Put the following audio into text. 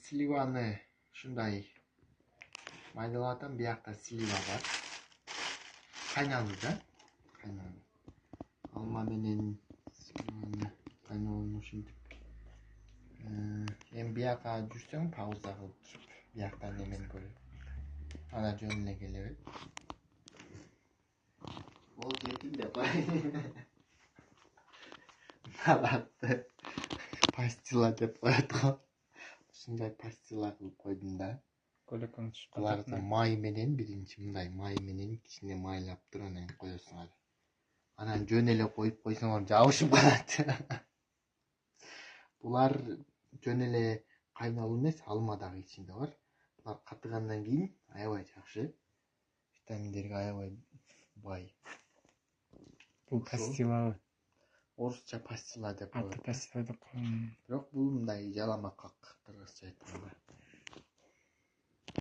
сливаны ушундай майдалап атам. Биякта слива бар. Кайнады да. Кайнады. Алма менен сливаны кайнауну ушинтип. Эми бияка жүрсөң пауза кылып туруп, бияктан немени көрүп. Ана жөн эле келебет. Ол жетим деп кой. Алатты пастила деп коет го. Ушундай пастила кылып койдум да. Көлөкөң түшүп Буларды май менен биринчи мындай май менен кичине майлап туруп анан коесуңар. Анан жөн эле коюп койсоңор жабышып калат. Булар жөн эле кайналуу эмес, алма дагы ичинде бар. Булар катыгандан кийин аябай жакшы. Витаминдерге аябай бай. Бул пастилабы? Орусча пастила деп коет. Аты пастила деп коет. Бирок бул мындай жаламак кыргызча айтканда.